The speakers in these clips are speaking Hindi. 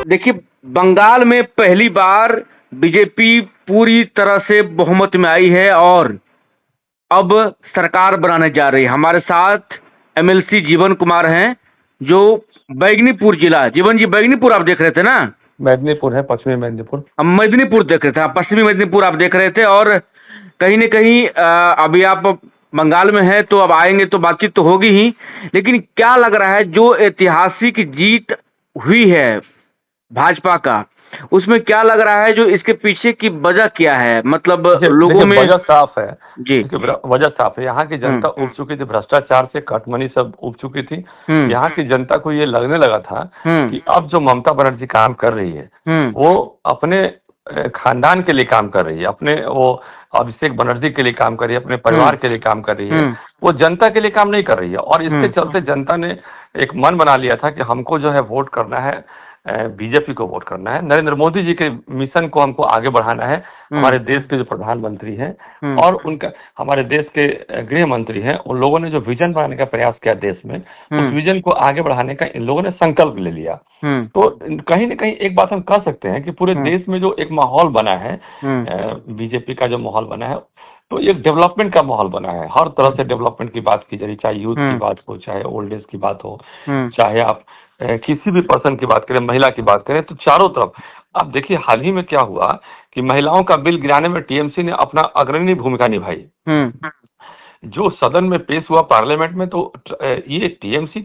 देखिए, बंगाल में पहली बार बीजेपी पूरी तरह से बहुमत में आई है और अब सरकार बनाने जा रही है। हमारे साथ एमएलसी जीवन कुमार हैं, जो बैगनीपुर जिला, जीवन जी बैगनीपुर आप देख रहे थे ना? मेदिनीपुर है, पश्चिमी मेदिनीपुर। हम मेदिनीपुर देख रहे थे, पश्चिमी मेदिनीपुर आप देख रहे थे। और कहीं न कहीं अभी आप बंगाल में हैं तो अब आएंगे तो बातचीत तो होगी ही, लेकिन क्या लग रहा है जो ऐतिहासिक जीत हुई है भाजपा का, उसमें क्या लग रहा है, जो इसके पीछे की वजह क्या है? मतलब लोगों में वजह साफ है जी। वजह साफ है। यहाँ की जनता उब चुकी थी, भ्रष्टाचार से कटमनी सब उब चुकी थी। यहाँ की जनता को ये लगने लगा था कि अब जो ममता बनर्जी काम कर रही है वो अपने खानदान के लिए काम कर रही है, अपने वो अभिषेक बनर्जी के लिए काम कर रही है, अपने परिवार के लिए काम कर रही है, वो जनता के लिए काम नहीं कर रही है। और इसके चलते जनता ने एक मन बना लिया था कि हमको जो है वोट करना है, बीजेपी को वोट करना है, नरेंद्र मोदी जी के मिशन को हमको आगे बढ़ाना है। हमारे देश के जो प्रधानमंत्री हैं और उनका हमारे देश के गृह मंत्री हैं, उन लोगों ने जो विजन बनाने का प्रयास किया देश में, उस विजन को आगे बढ़ाने का इन लोगों ने संकल्प ले लिया। तो कहीं ना कहीं एक बात हम कह सकते हैं कि पूरे देश में जो एक माहौल बना है, बीजेपी का जो माहौल बना है, तो एक डेवलपमेंट का माहौल बना है। हर तरह से डेवलपमेंट की बात की जा रही, चाहे यूथ की बात हो, चाहे ओल्ड एज की बात हो, चाहे आप किसी भी पर्सन की बात करें, महिला की बात करें, तो चारों तरफ आप देखिए हाल ही में क्या हुआ कि महिलाओं का बिल गिराने में टीएमसी ने अपना अग्रणी भूमिका निभाई। जो सदन में पेश हुआ पार्लियामेंट में, तो ये टीएमसी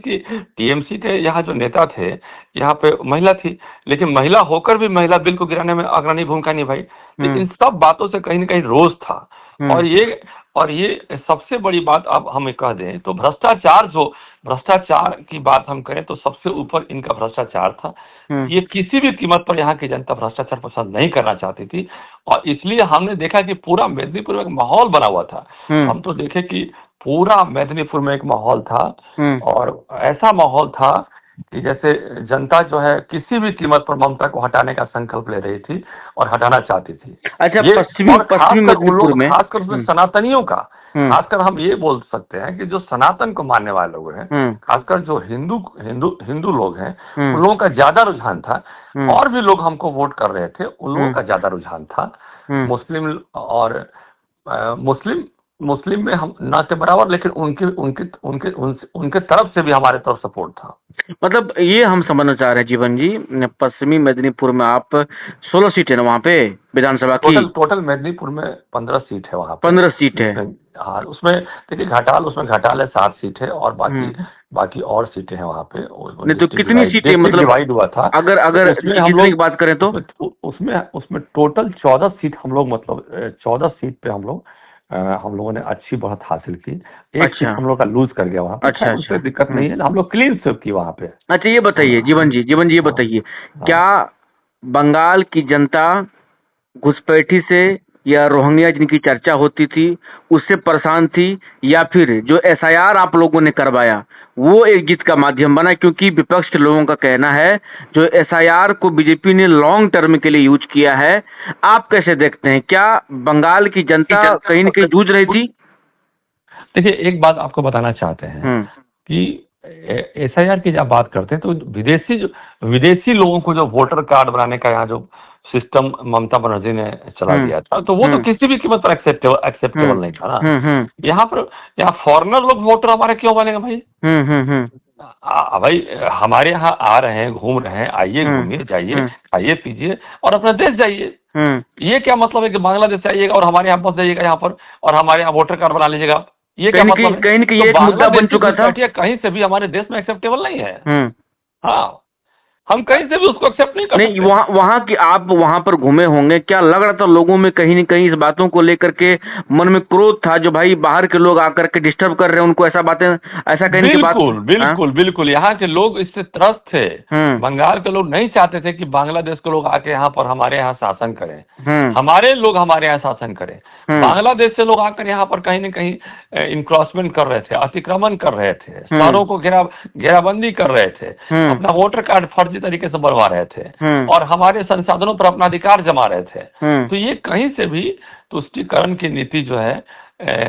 के यहाँ जो नेता थे, यहाँ पे महिला थी, लेकिन महिला होकर भी महिला बिल को गिराने में अग्रणी भूमिका निभाई। तो इन सब बातों से कहीं ना कहीं रोष था। और ये सबसे बड़ी बात अब हमें कह दें तो भ्रष्टाचार की बात हम करें तो सबसे ऊपर इनका भ्रष्टाचार था। ये किसी भी कीमत पर यहाँ की जनता भ्रष्टाचार पसंद नहीं करना चाहती थी, और इसलिए हमने देखा कि पूरा मेदिनीपुर में एक माहौल बना हुआ था। हम तो देखे कि पूरा मेदिनीपुर में एक माहौल था, और ऐसा माहौल था कि जैसे जनता जो है किसी भी कीमत पर ममता को हटाने का संकल्प ले रही थी और हटाना चाहती थी। अच्छा, पश्चिमी मेदिनीपुर में खासकर उसमें सनातनियों का, खासकर हम ये बोल सकते हैं कि जो सनातन को मानने वाले लोग हैं, खासकर जो हिंदू लोग हैं, उन लोगों का ज्यादा रुझान था। और भी लोग हमको वोट कर रहे थे, उन लोगों का ज्यादा रुझान था। मुस्लिम और मुस्लिम में हम ना थे बराबर, लेकिन उनके तरफ से भी हमारे तरफ सपोर्ट था। मतलब ये हम समझना चाह रहे हैं जीवन जी, पश्चिमी मेदिनीपुर में आप 16 सीट है ना वहाँ पे विधानसभा की? टोटल मेदिनीपुर में 15 सीट है, वहाँ 15 सीट है। हाँ, उसमें देखिए घाटाल है 7 सीट है, और बाकी और सीटें हैं वहाँ पे। नहीं तो कितनी सीटें मतलब डिवाइड हुआ था? अगर हम लोग की बात करें तो उसमें टोटल 14 सीट हम लोग, मतलब 14 सीट पे हम लोगों ने अच्छी बढ़त हासिल की। एक सीट हम लोग का लूज कर गया वहाँ पे। अच्छा, उससे दिक्कत नहीं है, हम लोग क्लीन स्वीप की वहाँ पे। अच्छा, ये बताइए जीवन जी ये बताइए, क्या बंगाल की जनता घुसपैठी से या रोहिंग्या जिनकी चर्चा होती थी उससे परेशान थी, या फिर जो एसआईआर आप लोगों ने करवाया वो एक जीत का माध्यम बना? क्योंकि विपक्ष के लोगों का कहना है जो एसआईआर को बीजेपी ने लॉन्ग टर्म के लिए यूज किया है। आप कैसे देखते हैं, क्या बंगाल की जनता कहीं न कहीं जूझ रही थी? देखिए, एक बात आपको बताना चाहते हैं कि एसआईआर की जब बात करते हैं तो विदेशी लोगों को जो वोटर कार्ड बनाने का यहाँ जो सिस्टम ममता बनर्जी ने चला दिया था, तो वो तो किसी भी कीमत पर एक्सेप्टेबल नहीं था ना। यहाँ फॉरेनर लोग वोटर हमारे क्यों बनेंगे भाई? भाई हमारे यहाँ आ रहे हैं, घूम रहे हैं, आइए घूमिए, जाइए, खाइए पीजिए और अपना देश जाइए। ये क्या मतलब है कि बांग्लादेश से आइएगा और हमारे यहाँ पहुंच जाइएगा यहाँ पर और हमारे यहाँ वोटर कार्ड बना लीजिएगा? ये क्या मतलब है? कहीं एक मुद्दा बन चुका था, कहीं से भी हमारे देश में एक्सेप्टेबल नहीं है। हाँ, हम कहीं से भी उसको एक्सेप्ट नहीं कर सकते। वहाँ की आप वहाँ पर घूमे होंगे, क्या लग रहा था लोगों में कहीं न कहीं इस बातों को लेकर के मन में क्रोध था, जो भाई बाहर के लोग आकर के डिस्टर्ब कर रहे हैं उनको, ऐसा कहने की बात? बिल्कुल यहाँ के लोग इससे त्रस्त थे। बंगाल के लोग नहीं चाहते थे कि बांग्लादेश के लोग आके यहाँ पर हमारे यहाँ शासन करें, हमारे लोग हमारे यहाँ शासन करें। बांग्लादेश से लोग आकर यहाँ पर कहीं न कहीं इंक्रोचमेंट कर रहे थे, अतिक्रमण कर रहे थे, शहरों को घेराबंदी कर रहे थे, अपना वोटर कार्ड फर्जी तरीके से बनवा रहे थे और हमारे संसाधनों पर अपना अधिकार जमा रहे थे। तो ये कहीं से भी तुष्टीकरण की नीति जो है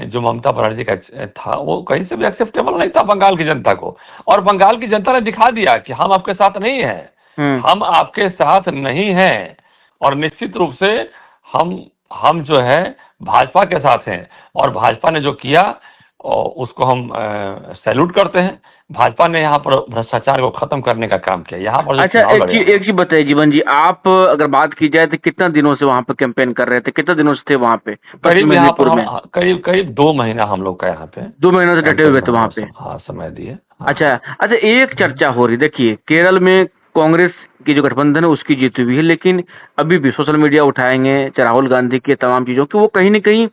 जो ममता बनर्जी का था, वो कहीं से भी एक्सेप्टेबल नहीं था बंगाल की जनता को। और बंगाल की जनता ने दिखा दिया कि हम आपके साथ नहीं है, हम आपके साथ नहीं हैं, और निश्चित रूप से हम जो है भाजपा के साथ हैं, और भाजपा ने जो किया उसको हम सैल्यूट करते हैं। भाजपा ने यहाँ पर भ्रष्टाचार को खत्म करने का काम किया। यहाँ पर जो अच्छा, चुनाव एक लड़े चीज बताइए जीवन जी, आप अगर बात की जाए तो कितना दिनों से वहाँ पे कैंपेन कर रहे थे, कितने दिनों से थे वहाँ पे पश्चिम करीब यहाँ पर मेदिनीपुर में? करीब करीब 2 महीना हम लोग का यहाँ पे 2 महीनों से डटे कैंपेन हुए में थे वहाँ पे? हाँ समय दिए। अच्छा अच्छा, एक चर्चा हो रही, देखिए केरल में कांग्रेस की जो गठबंधन है उसकी जीत हुई है, लेकिन अभी भी सोशल मीडिया उठाएंगे चाहे राहुल गांधी के तमाम चीजों की, वो कहीं न कहीं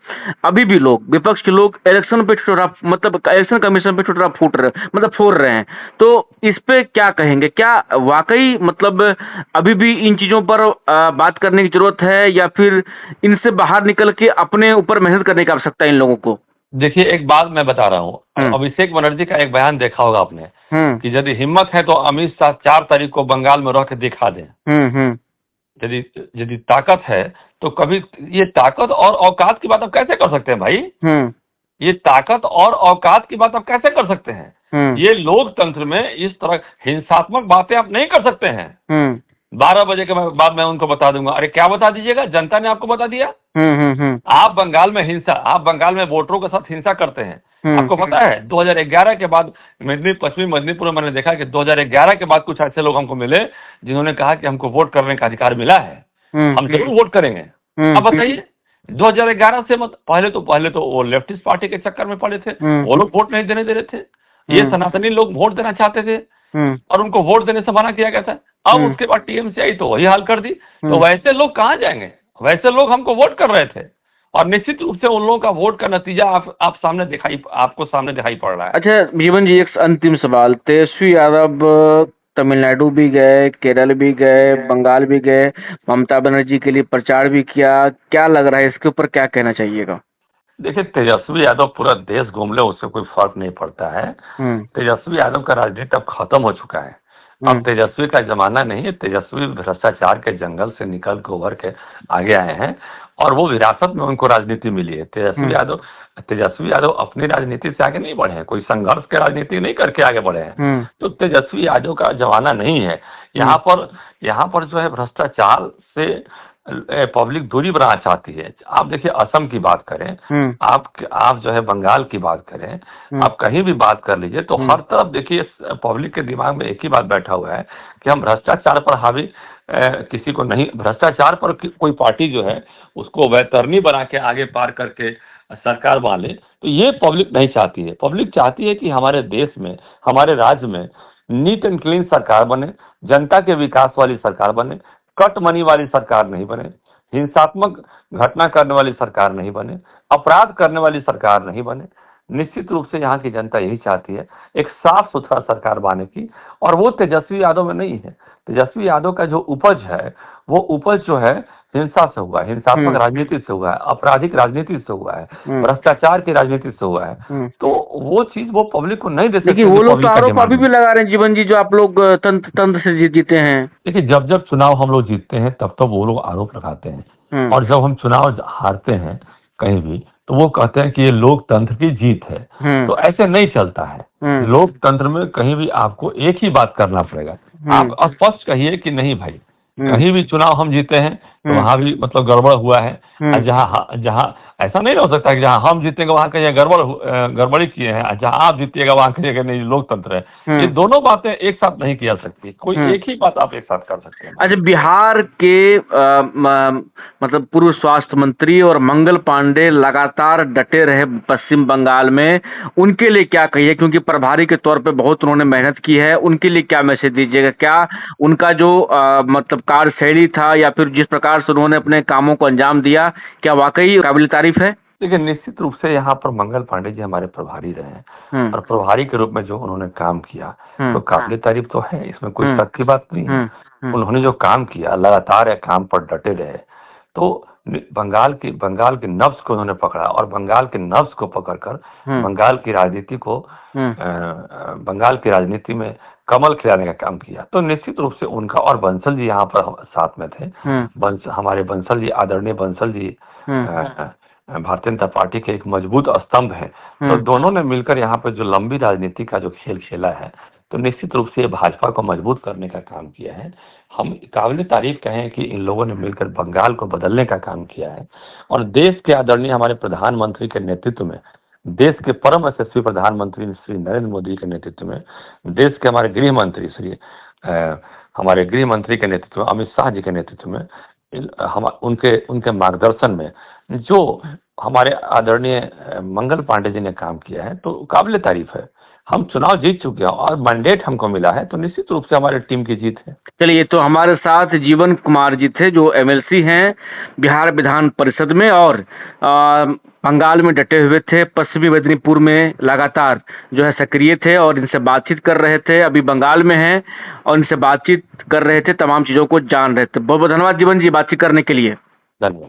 अभी भी लोग, विपक्ष के लोग इलेक्शन पे ठुठुरा, मतलब इलेक्शन कमीशन पे ठुठुरा फूट रहे, मतलब फोड़ रहे हैं। तो इस पे क्या कहेंगे? क्या वाकई मतलब अभी भी इन चीजों पर बात करने की जरूरत है, या फिर इनसे बाहर निकल के अपने ऊपर मेहनत करने की आवश्यकता है इन लोगों को? देखिए, एक बात मैं बता रहा हूँ, अभिषेक बनर्जी का एक बयान देखा होगा आपने कि यदि हिम्मत है तो अमित शाह 4 तारीख को बंगाल में रह के दिखा दें। यदि यदि ताकत है तो कभी, ये ताकत और औकात की बात आप कैसे कर सकते हैं भाई? ये ताकत और औकात की बात आप कैसे कर सकते हैं? ये लोकतंत्र में इस तरह हिंसात्मक बातें आप नहीं कर सकते हैं। 12 बजे के बाद मैं उनको बता दूंगा। अरे क्या बता दीजिएगा? जनता ने आपको बता दिया। आप बंगाल में आप बंगाल में वोटरों के साथ हिंसा करते हैं। आपको पता है 2011 के बाद पश्चिमी मेदिनीपुर में मैंने देखा कि 2011 के बाद कुछ ऐसे लोग हमको मिले जिन्होंने कहा कि हमको वोट करने का अधिकार मिला है, हम जरूर वोट करेंगे। अब बताइए, 2011 से पहले तो वो लेफ्टिस्ट पार्टी के चक्कर में पड़े थे, वो लोग वोट नहीं देने दे रहे थे। ये सनातनी लोग वोट देना चाहते थे और उनको वोट देने से मना किया गया था। अब उसके बाद टीएमसी आई तो वही हाल कर दी। तो वैसे लोग कहाँ जाएंगे? वैसे लोग हमको वोट कर रहे थे, और निश्चित रूप से उन लोगों का वोट का नतीजा आपको सामने दिखाई पड़ रहा है। अच्छा जीवन जी, एक अंतिम सवाल, तेजस्वी यादव तमिलनाडु भी गए, केरल भी गए, बंगाल भी गए, ममता बनर्जी के लिए प्रचार भी किया, क्या लग रहा है इसके ऊपर क्या कहना चाहिएगा? देखिए, तेजस्वी यादव पूरा देश घूम ले उससे कोई फर्क नहीं पड़ता है। तेजस्वी यादव का राजनीति अब खत्म हो चुका है। अब तेजस्वी का जमाना नहीं है। तेजस्वी भ्रष्टाचार के जंगल से निकल के उभर के आगे आए हैं, और वो विरासत में उनको राजनीति मिली है। तेजस्वी यादव अपनी राजनीति से आगे नहीं बढ़े हैं, कोई संघर्ष के राजनीति नहीं करके आगे बढ़े हैं। तो तेजस्वी यादव का जमाना नहीं है। यहाँ पर जो है भ्रष्टाचार से पब्लिक दूरी बनाना चाहती है। आप देखिए, असम की बात करें, आप जो है बंगाल की बात करें, आप कहीं भी बात कर लीजिए तो हर तरफ देखिए पब्लिक के दिमाग में एक ही बात बैठा हुआ है कि हम भ्रष्टाचार पर हावी किसी को नहीं, भ्रष्टाचार पर कोई पार्टी जो है उसको वैतरणी बना के आगे पार करके सरकार बना ले। तो ये पब्लिक नहीं चाहती है। पब्लिक चाहती है कि हमारे देश में, हमारे राज्य में नीट एंड क्लीन सरकार बने, जनता के विकास वाली सरकार बने, कट मनी वाली सरकार नहीं बने, हिंसात्मक घटना करने वाली सरकार नहीं बने, अपराध करने वाली सरकार नहीं बने। निश्चित रूप से यहाँ की जनता यही चाहती है, एक साफ सुथरा सरकार बने की, और वो तेजस्वी यादव में नहीं है। तेजस्वी यादव का जो उपज है, वो उपज जो है हिंसा से हुआ है, हिंसात्मक राजनीति से हुआ है, आपराधिक राजनीति से हुआ है, भ्रष्टाचार की राजनीति से हुआ है। तो वो चीज वो पब्लिक को नहीं दे सकते। लेकिन वो लोग तो आरोप अभी भी लगा रहे हैं जीवन जी, जो आप लोग तंत्र से जीते हैं। देखिए, जब चुनाव हम लोग जीतते हैं तब वो लोग आरोप लगाते हैं, और जब हम चुनाव हारते हैं कहीं भी तो वो कहते हैं कि ये लोकतंत्र की जीत है। तो ऐसे नहीं चलता है। लोकतंत्र में कहीं भी आपको एक ही बात करना पड़ेगा। आप स्पष्ट कहिए कि नहीं भाई, कहीं भी चुनाव हम जीते हैं तो वहां भी मतलब गड़बड़ हुआ है। जहाँ ऐसा नहीं हो सकता कि जहाँ हम जीतेंगे वहां कहीं गड़बड़ी किए हैं, जहाँ आप जीतिएगा वहां कहिएगा नहीं लोकतंत्र है। ये दोनों बातें एक साथ नहीं की जा सकती। कोई एक ही बात आप एक साथ कर सकते हैं। अच्छा, बिहार के मतलब पूर्व स्वास्थ्य मंत्री और मंगल पांडे लगातार डटे रहे पश्चिम बंगाल में, उनके लिए क्या कहिए? क्योंकि प्रभारी के तौर पे बहुत उन्होंने मेहनत की है, उनके लिए क्या मैसेज दीजिएगा? क्या उनका जो मतलब कार्यशैली था, या फिर जिस प्रकार से उन्होंने अपने कामों को अंजाम दिया, क्या वाकई काबिल तारीफ है? देखिए, निश्चित रूप से यहाँ पर मंगल पांडे जी हमारे प्रभारी रहे हैं, और प्रभारी के रूप में जो उन्होंने काम किया तो काबिल तारीफ तो है, इसमें कोई शक की बात नहीं है। उन्होंने जो काम किया, लगातार काम पर डटे रहे, तो बंगाल की नब्ज को उन्होंने पकड़ा, और बंगाल के नब्ज को पकड़कर बंगाल की राजनीति में कमल खिलाने का काम किया। तो निश्चित रूप से उनका, और बंसल जी यहाँ पर साथ में थे। हमारे बंसल जी, आदरणीय बंसल जी भारतीय जनता पार्टी के एक मजबूत स्तंभ है। तो दोनों ने मिलकर यहाँ पर जो लंबी राजनीति का जो खेल खेला है, तो निश्चित रूप से भाजपा को मजबूत करने का काम किया है। हम काबिल तारीफ कहें कि इन लोगों ने मिलकर बंगाल को बदलने का काम किया है और देश के आदरणीय हमारे प्रधानमंत्री के नेतृत्व में, देश के परम यशस्वी प्रधानमंत्री श्री नरेंद्र मोदी के नेतृत्व में, देश के हमारे गृह मंत्री हमारे गृह मंत्री के नेतृत्व में, अमित शाह जी के नेतृत्व में, हम उनके उनके मार्गदर्शन में जो हमारे आदरणीय मंगल पांडे जी ने काम किया है, तो काबिल तारीफ है। हम चुनाव जीत चुके हैं और मैंडेट हमको मिला है, तो निश्चित रूप से हमारे टीम की जीत है। चलिए, तो हमारे साथ जीवन कुमार जी थे, जो एमएलसी हैं बिहार विधान परिषद में और बंगाल में डटे हुए थे, पश्चिमी मेदिनीपुर में लगातार जो है सक्रिय थे और इनसे बातचीत कर रहे थे। अभी बंगाल में हैं और इनसे बातचीत कर रहे थे, तमाम चीज़ों को जान रहे थे। बहुत बहुत धन्यवाद जीवन जी बातचीत करने के लिए। धन्यवाद।